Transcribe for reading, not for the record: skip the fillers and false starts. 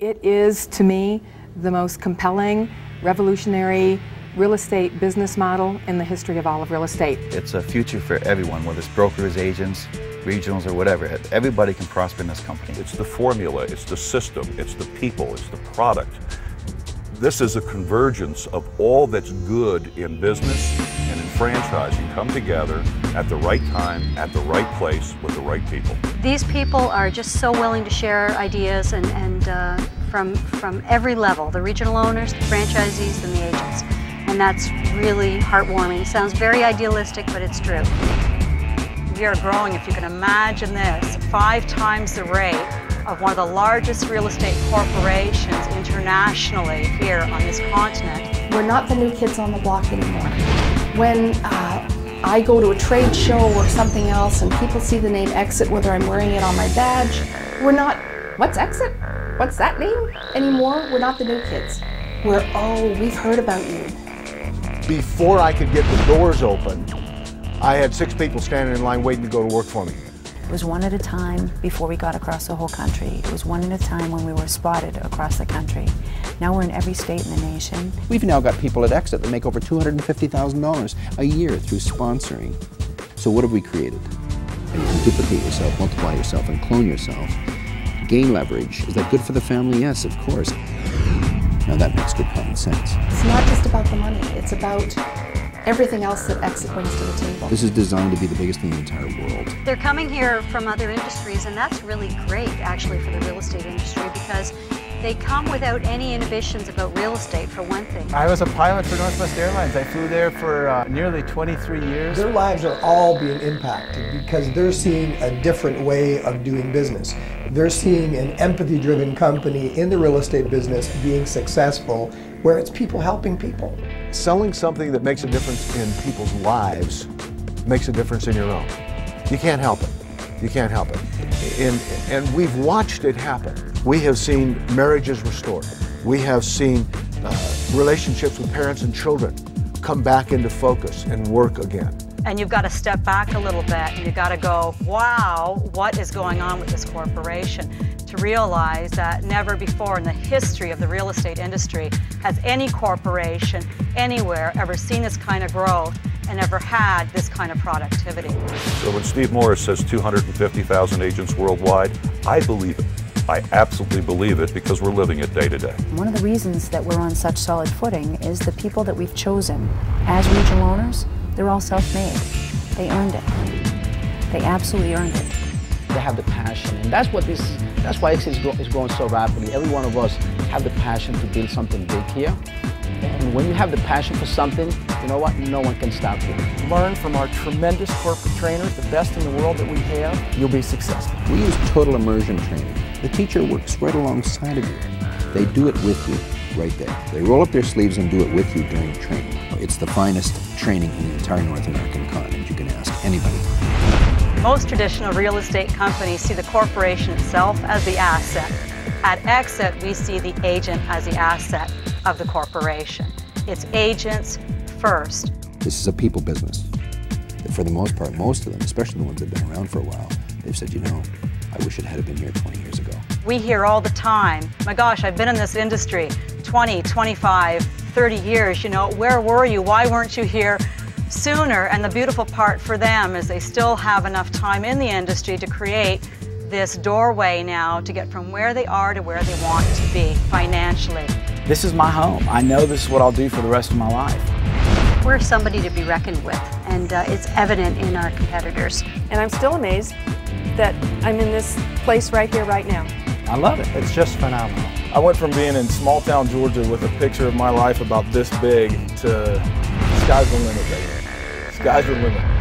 It is, to me, the most compelling, revolutionary real estate business model in the history of all of real estate. It's a future for everyone, whether it's brokers, agents, regionals, or whatever. Everybody can prosper in this company. It's the formula, it's the system, it's the people, it's the product. This is a convergence of all that's good in business and in franchising come together at the right time, at the right place, with the right people. These people are just so willing to share ideas and from every level, the regional owners, the franchisees, and the agents. And that's really heartwarming. Sounds very idealistic, but it's true. We are growing, if you can imagine this, 5 times the rate of one of the largest real estate corporations internationally here on this continent. We're not the new kids on the block anymore. When I go to a trade show or something else and people see the name Exit, whether I'm wearing it on my badge, we're not, what's Exit? What's that name? Anymore, we're not the new kids. We're, oh, we've heard about you. Before I could get the doors open, I had 6 people standing in line waiting to go to work for me. It was one at a time before we got across the whole country. It was one at a time when we were spotted across the country. Now we're in every state in the nation. We've now got people at Exit that make over $250,000 a year through sponsoring. So what have we created? And you can duplicate yourself, multiply yourself, and clone yourself. Gain leverage. Is that good for the family? Yes, of course. Now that makes good common sense. It's not just about the money, it's about everything else that Exit brings to the table. This is designed to be the biggest in the entire world. They're coming here from other industries, and that's really great, actually, for the real estate industry, because they come without any inhibitions about real estate, for one thing. I was a pilot for Northwest Airlines. I flew there for nearly 23 years. Their lives are all being impacted because they're seeing a different way of doing business. They're seeing an empathy-driven company in the real estate business being successful, where it's people helping people. Selling something that makes a difference in people's lives makes a difference in your own. You can't help it. You can't help it. And we've watched it happen. We have seen marriages restored. We have seen relationships with parents and children come back into focus and work again. And you've got to step back a little bit, and you've got to go, wow, what is going on with this corporation? To realize that never before in the history of the real estate industry has any corporation anywhere ever seen this kind of growth and ever had this kind of productivity. So when Steve Morris says 250,000 agents worldwide, I believe it. I absolutely believe it because we're living it day to day. One of the reasons that we're on such solid footing is the people that we've chosen as regional owners, they're all self-made. They earned it. They absolutely earned it. They have the passion, and that's why Exit is growing so rapidly. Every one of us have the passion to build something big here. And when you have the passion for something, you know what? No one can stop you. Learn from our tremendous corporate trainers, the best in the world that we have. You'll be successful. We use total immersion training. The teacher works right alongside of you. They do it with you right there. They roll up their sleeves and do it with you during training. It's the finest training in the entire North American continent. You can ask anybody. Most traditional real estate companies see the corporation itself as the asset. At Exit, we see the agent as the asset of the corporation. It's agents first. This is a people business. For the most part, most of them, especially the ones that have been around for a while, they've said, you know, I wish it had been here 20 years ago. We hear all the time, my gosh, I've been in this industry 20, 25, 30 years, you know, where were you? Why weren't you here sooner? And the beautiful part for them is they still have enough time in the industry to create this doorway now to get from where they are to where they want to be financially. This is my home. I know this is what I'll do for the rest of my life. We're somebody to be reckoned with, and it's evident in our competitors. And I'm still amazed that I'm in this place right here, right now. I love it. It's just phenomenal. I went from being in small town Georgia with a picture of my life about this big to sky's the limit, baby. Sky's the limit.